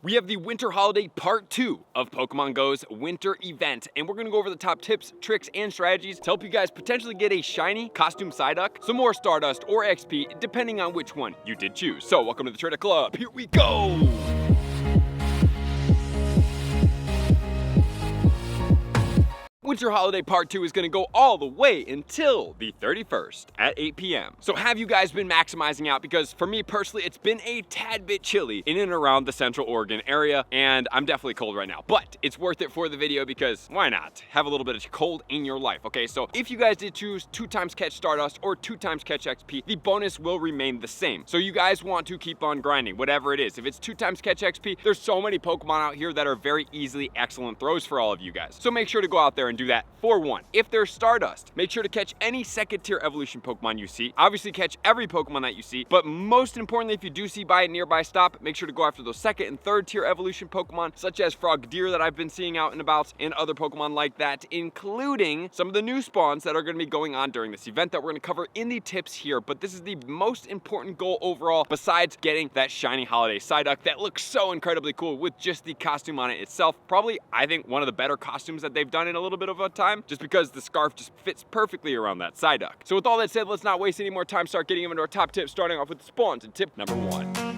We have the Winter Holiday Part 2 of Pokemon Go's winter event, and we're gonna go over the top tips, tricks, and strategies to help you guys potentially get a shiny costume Psyduck, some more Stardust or XP, depending on which one you did choose. So welcome to the Trader Club, here we go! Winter Holiday Part 2 is going to go all the way until the 31st at 8 p.m. So have you guys been maximizing out? Because for me personally, it's been a tad bit chilly in and around the Central Oregon area, and I'm definitely cold right now. But it's worth it for the video because why not? Have a little bit of cold in your life, okay? So if you guys did choose 2 times catch Stardust or 2 times catch XP, the bonus will remain the same. So you guys want to keep on grinding, whatever it is. If it's 2 times catch XP, there's so many Pokemon out here that are very easily excellent throws for all of you guys. So make sure to go out there and do that for one. If there's Stardust, make sure to catch any second tier evolution Pokemon you see. Obviously catch every Pokemon that you see, but most importantly, if you do see by a nearby stop, make sure to go after those second and third tier evolution Pokemon, such as Frogdeer that I've been seeing out and about, and other Pokemon like that, including some of the new spawns that are going to be going on during this event that we're going to cover in the tips here. But this is the most important goal overall, besides getting that shiny holiday Psyduck that looks so incredibly cool with just the costume on it itself. Probably, I think, one of the better costumes that they've done in a little bit of a time, just because the scarf just fits perfectly around that Psyduck. So with all that said, let's not waste any more time, start getting into our top tips, starting off with the spawns. And tip number 1.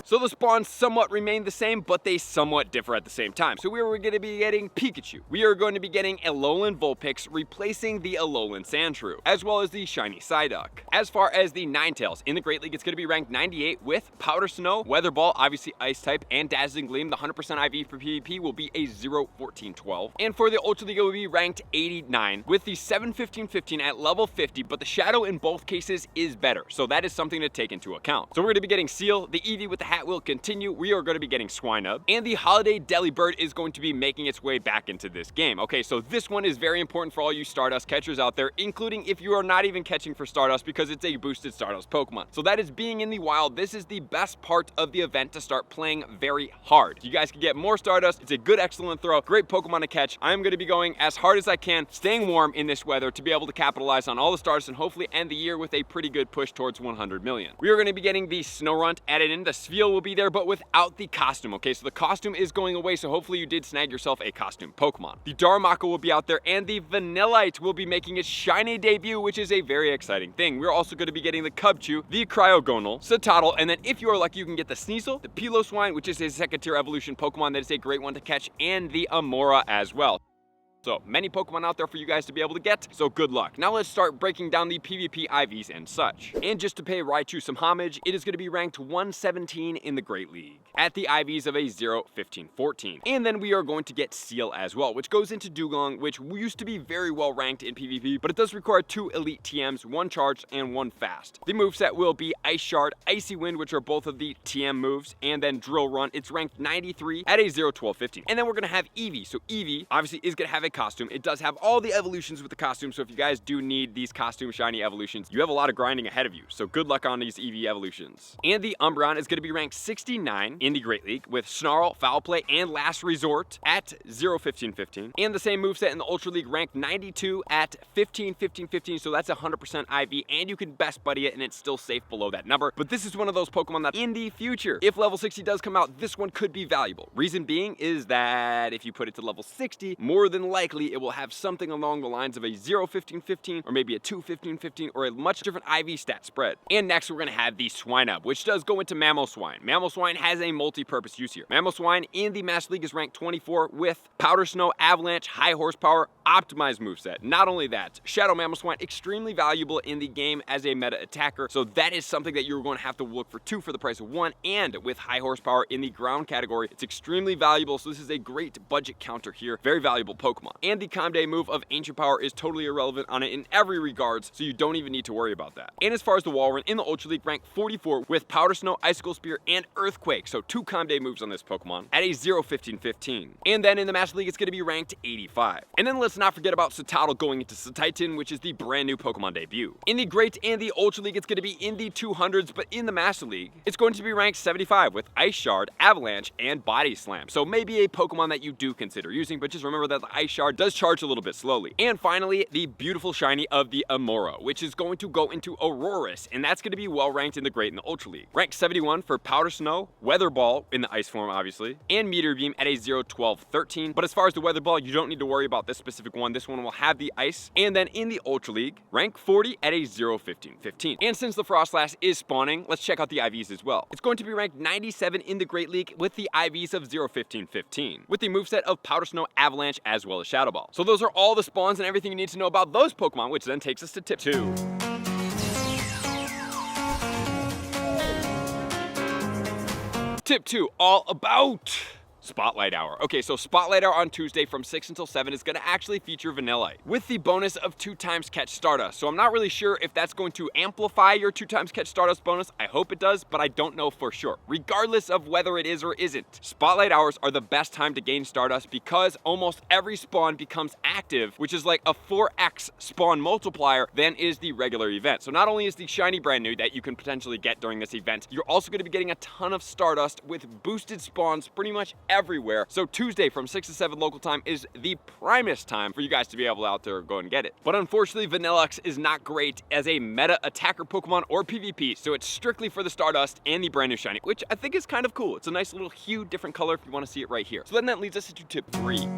So the spawns somewhat remain the same, but they somewhat differ at the same time. So we are going to be getting Pikachu. We are going to be getting Alolan Vulpix replacing the Alolan Sandshrew, as well as the shiny Psyduck. As far as the Ninetales, in the Great League, it's going to be ranked 98 with Powder Snow, Weather Ball, obviously Ice type, and Dazzling Gleam. The 100% IV for PvP will be a 0-14-12. And for the Ultra League, it will be ranked 89 with the 7-15-15 at level 50, but the Shadow in both cases is better. So that is something to take into account. So we're going to be getting Seal, the Eevee with the hat will continue. We are going to be getting Swinub, and the Holiday Delibird is going to be making its way back into this game. Okay, so this one is very important for all you Stardust catchers out there, including if you are not even catching for Stardust, because it's a boosted Stardust Pokemon. So that is being in the wild. This is the best part of the event to start playing very hard. You guys can get more Stardust. It's a good, excellent throw. Great Pokemon to catch. I'm going to be going as hard as I can, staying warm in this weather to be able to capitalize on all the Stardust and hopefully end the year with a pretty good push towards 100 million. We are going to be getting the Snorunt added in. The Spheal will be there, but without the costume. Okay, so the costume is going away, so hopefully you did snag yourself a costume Pokemon. The Darumaka will be out there, and the Vanillite will be making its shiny debut, which is a very exciting thing. We're also going to be getting the Cubchoo, the Cryogonal, Citadel, and then if you are lucky, you can get the Sneasel, the Piloswine, which is a second tier evolution Pokemon that is a great one to catch, and the Amora as well. So many Pokemon out there for you guys to be able to get, so good luck. Now let's start breaking down the PvP IVs and such. And just to pay Raichu some homage, it is going to be ranked 117 in the Great League at the IVs of a 0-15-14. And then we are going to get Seal as well, which goes into Dugong, which used to be very well ranked in PvP, but it does require 2 elite TMs, 1 charged and 1 fast. The moveset will be Ice Shard, Icy Wind, which are both of the TM moves, and then Drill Run. It's ranked 93 at a 0-12-15. And then we're going to have Eevee. So Eevee obviously is going to have a costume. It does have all the evolutions with the costume, so if you guys do need these costume shiny evolutions, you have a lot of grinding ahead of you, so good luck on these Eevee evolutions. And the Umbreon is going to be ranked 69 in the Great League with Snarl, Foul Play, and Last Resort at 0-15-15. And the same moveset in the Ultra League ranked 92 at 15-15-15, so that's 100% IV, and you can best buddy it and it's still safe below that number. But this is one of those Pokemon that in the future, if level 60 does come out, this one could be valuable. Reason being is that if you put it to level 60, more than likely it will have something along the lines of a 0-15-15 or maybe a 2-15-15 or a much different IV stat spread. And next we're going to have the Swinub, which does go into Mamoswine. Mamoswine has a multi-purpose use here. Mamoswine in the Master League is ranked 24 with Powder Snow, Avalanche, High Horsepower, optimized moveset. Not only that, Shadow Mamoswine extremely valuable in the game as a meta attacker, so that is something that you're going to have to look for 2 for the price of 1, and with High Horsepower in the ground category, it's extremely valuable, so this is a great budget counter here. Very valuable Pokemon. And the Comday move of Ancient Power is totally irrelevant on it in every regards, so you don't even need to worry about that. And as far as the Walrein in the Ultra League, ranked 44 with Powder Snow, Icicle Spear, and Earthquake, so 2 Comday moves on this Pokemon at a 0-15-15. And then in the Master League, it's going to be ranked 85. And then let's not forget about Citadel going into Cetitan, which is the brand new Pokemon debut. In the Great and the Ultra League, it's going to be in the 200s, but in the Master League, it's going to be ranked 75 with Ice Shard, Avalanche, and Body Slam. So maybe a Pokemon that you do consider using, but just remember that the Ice Shard star does charge a little bit slowly. And finally, the beautiful shiny of the Amora, which is going to go into Aurorus, and that's going to be well ranked in the Great and the Ultra League. Rank 71 for Powder Snow, Weather Ball in the ice form obviously, and Meteor Beam at a 0, 12, 13. But as far as the Weather Ball, you don't need to worry about this specific one. This one will have the ice. And then in the Ultra League, rank 40 at a 0, 15, 15. And since the Frostlass is spawning, let's check out the IVs as well. It's going to be ranked 97 in the Great League with the IVs of 0, 15, 15, with the moveset of Powder Snow, Avalanche, as well as Shadow Ball. So those are all the spawns and everything you need to know about those Pokemon, which then takes us to tip 2. Tip 2, all about Spotlight Hour. Okay, so Spotlight Hour on Tuesday from 6 until 7 is going to actually feature Vanillite with the bonus of 2 times Catch Stardust. So I'm not really sure if that's going to amplify your 2 times Catch Stardust bonus. I hope it does, but I don't know for sure. Regardless of whether it is or isn't, Spotlight Hours are the best time to gain Stardust because almost every spawn becomes active, which is like a 4x spawn multiplier than is the regular event. So not only is the shiny brand new that you can potentially get during this event, you're also going to be getting a ton of Stardust with boosted spawns pretty much everywhere. So Tuesday from 6 to 7 local time is the primest time for you guys to be able to out there go and get it. But unfortunately, Vanillux is not great as a meta attacker Pokemon or PvP, so it's strictly for the Stardust and the brand new shiny, which I think is kind of cool. It's a nice little hue, different color if you want to see it right here. So then that leads us into tip 3.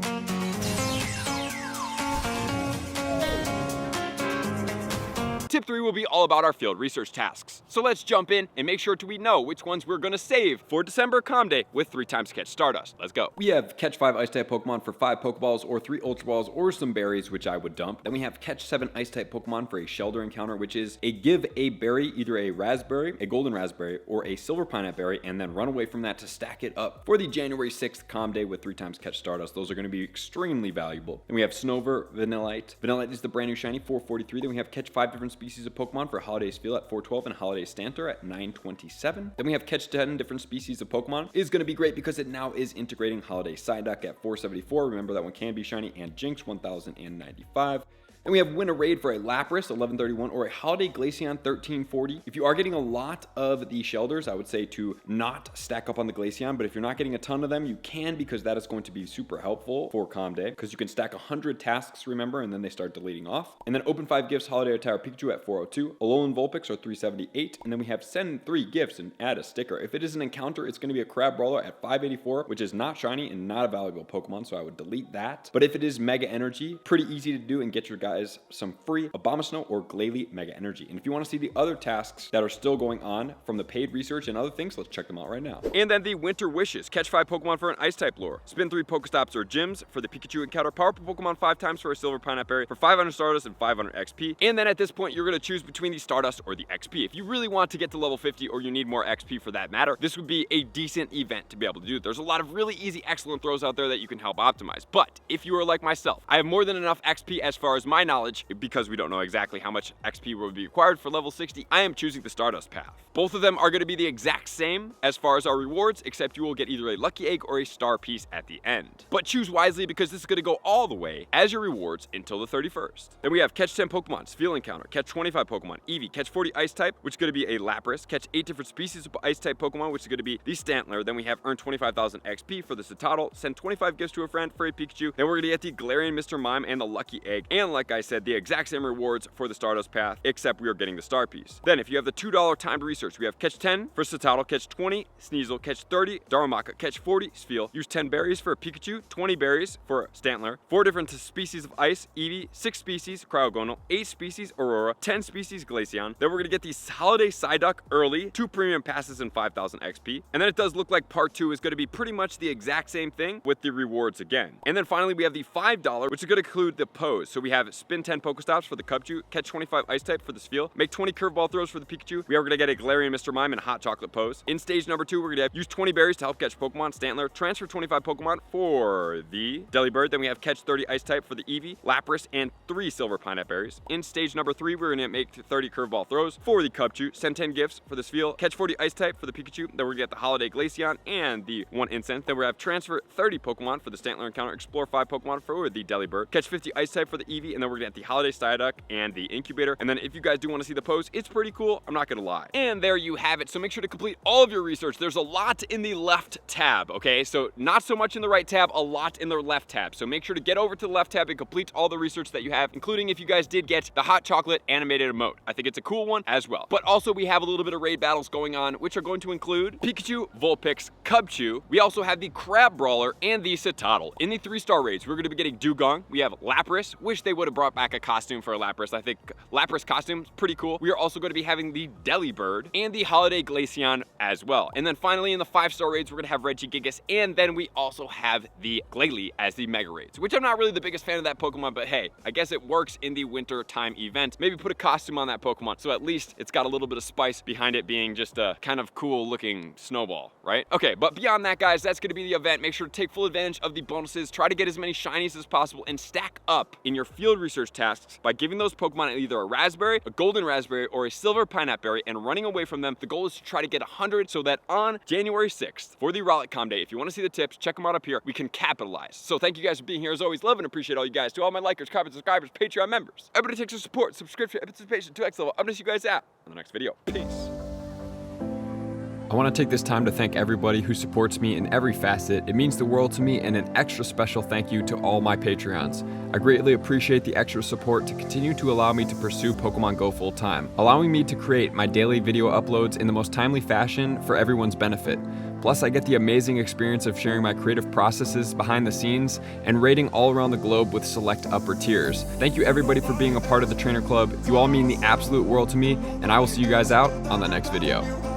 Tip 3 will be all about our field research tasks. So let's jump in and make sure we know which ones we're gonna save for December Calm Day with 3 times Catch Stardust. Let's go. We have Catch 5 Ice-type Pokemon for 5 Pokeballs or 3 Ultra Balls or some berries, which I would dump. Then we have Catch 7 Ice-type Pokemon for a Shelter encounter, which is a give a berry, either a raspberry, a golden raspberry, or a silver pineapple berry, and then run away from that to stack it up for the January 6th Calm Day with 3 times Catch Stardust. Those are gonna be extremely valuable. Then we have Snover Vanillite. Vanillite is the brand new shiny, 443. Then we have Catch 5 different species of Pokemon for Holiday Sphere at 412 and Holiday Stanter at 927. Then we have Catch 10 different species of Pokemon. It is going to be great because it now is integrating Holiday Psyduck at 474. Remember that one can be shiny, and Jinx 1095. And we have Win a Raid for a Lapras, 1131, or a Holiday Glaceon, 1340. If you are getting a lot of the Shelders, I would say to not stack up on the Glaceon, but if you're not getting a ton of them, you can, because that is going to be super helpful for Calm Day, because you can stack 100 tasks, remember, and then they start deleting off. And then Open 5 Gifts, Holiday Attire Pikachu at 402, Alolan Vulpix are 378, and then we have Send 3 Gifts and add a sticker. If it is an encounter, it's going to be a Crab Brawler at 584, which is not shiny and not a valuable Pokemon, so I would delete that. But if it is Mega Energy, pretty easy to do and get your guys some free Abomasnow or Glalie Mega Energy. And if you want to see the other tasks that are still going on from the paid research and other things, let's check them out right now. And then the Winter Wishes. Catch 5 Pokemon for an Ice-type lure. Spin 3 Pokestops or Gyms for the Pikachu encounter. Power up Pokemon 5 times for a Silver Pineapple Berry for 500 Stardust and 500 XP. And then at this point, you're going to choose between the Stardust or the XP. If you really want to get to level 50 or you need more XP for that matter, this would be a decent event to be able to do. There's a lot of really easy, excellent throws out there that you can help optimize. But if you are like myself, I have more than enough XP as far as my knowledge, because we don't know exactly how much XP will be required for level 60, I am choosing the Stardust path. Both of them are going to be the exact same as far as our rewards, except you will get either a Lucky Egg or a Star Piece at the end. But choose wisely, because this is going to go all the way as your rewards until the 31st. Then we have Catch 10 Pokemon, Field Encounter, Catch 25 Pokemon, Eevee, Catch 40 Ice-type, which is going to be a Lapras, Catch 8 different species of Ice-type Pokemon, which is going to be the Stantler. Then we have Earn 25,000 XP for the Citadel, send 25 gifts to a friend for a Pikachu. Then we're going to get the Galarian Mr. Mime and the Lucky Egg. And like I said, the exact same rewards for the Stardust path, except we are getting the Star Piece. Then if you have the $2 timed research, we have Catch 10 for Citadel, Catch 20 Sneasel, Catch 30 Darumaka, Catch 40 Spheal, use 10 berries for a Pikachu, 20 berries for Stantler, 4 different species of Ice, Eevee, 6 species Cryogonal, 8 species Aurora, 10 species Glaceon. Then we're gonna get the Holiday Psyduck early, 2 premium passes and 5,000 XP. And then it does look like part 2 is gonna be pretty much the exact same thing with the rewards again. And then finally we have the $5, which is gonna include the pose. So we have spin 10 Pokestops for the Cubchoo, catch 25 Ice-type for the Spheal, make 20 curveball throws for the Pikachu. We are gonna get a Galarian Mr. Mime and a Hot Chocolate pose. In stage number 2, we're gonna use 20 berries to help catch Pokemon, Stantler, transfer 25 Pokemon for the Delibird. Then we have catch 30 Ice-type for the Eevee, Lapras, and 3 Silver Pineapple Berries. In stage number 3, we're gonna make 30 curveball throws for the Cubchoo, send 10 gifts for the Spheal, catch 40 Ice-type for the Pikachu. Then we're gonna get the Holiday Glaceon and the 1 Incense. Then we're gonna have transfer 30 Pokemon for the Stantler encounter, explore 5 Pokemon for the Delibird, catch 50 Ice-type for the Eevee, and then then we're gonna get the Holiday Psyduck and the Incubator. And then if you guys do want to see the pose, it's pretty cool, I'm not gonna lie. And there you have it. So make sure to complete all of your research. There's a lot in the left tab, okay? So not so much in the right tab, a lot in the left tab. So make sure to get over to the left tab and complete all the research that you have, including if you guys did get the hot chocolate animated emote. I think it's a cool one as well. But also we have a little bit of raid battles going on, which are going to include Pikachu, Vulpix, Cubchoo. We also have the Crab Brawler and the Citadel. In the 3-star raids, we're going to be getting Dugong. We have Lapras. Wish they would have brought back a costume for Lapras. I think Lapras costume is pretty cool. We are also going to be having the Delibird and the Holiday Glaceon as well. And then finally in the 5-star raids, we're going to have Regigigas, and then we also have the Glalie as the Mega Raids, which I'm not really the biggest fan of that Pokemon, but hey, I guess it works in the winter time event. Maybe put a costume on that Pokemon, so at least it's got a little bit of spice behind it being just a kind of cool looking snowball, right? Okay, but beyond that, guys, that's going to be the event. Make sure to take full advantage of the bonuses. Try to get as many shinies as possible and stack up in your field research tasks by giving those Pokemon either a raspberry, a golden raspberry, or a silver pineapple berry and running away from them. The goal is to try to get 100 so that on January 6th for the Rollicom Day, if you want to see the tips, check them out up here. We can capitalize. So thank you guys for being here. As always, love and appreciate all you guys. To all my likers, comments, subscribers, Patreon members, everybody takes your support, subscription, and participation to X level. I'm gonna see you guys out on the next video. Peace. I want to take this time to thank everybody who supports me in every facet. It means the world to me, and an extra special thank you to all my Patreons. I greatly appreciate the extra support to continue to allow me to pursue Pokemon Go full time, allowing me to create my daily video uploads in the most timely fashion for everyone's benefit. Plus, I get the amazing experience of sharing my creative processes behind the scenes and raiding all around the globe with select upper tiers. Thank you everybody for being a part of the Trainer Club. You all mean the absolute world to me, and I will see you guys out on the next video.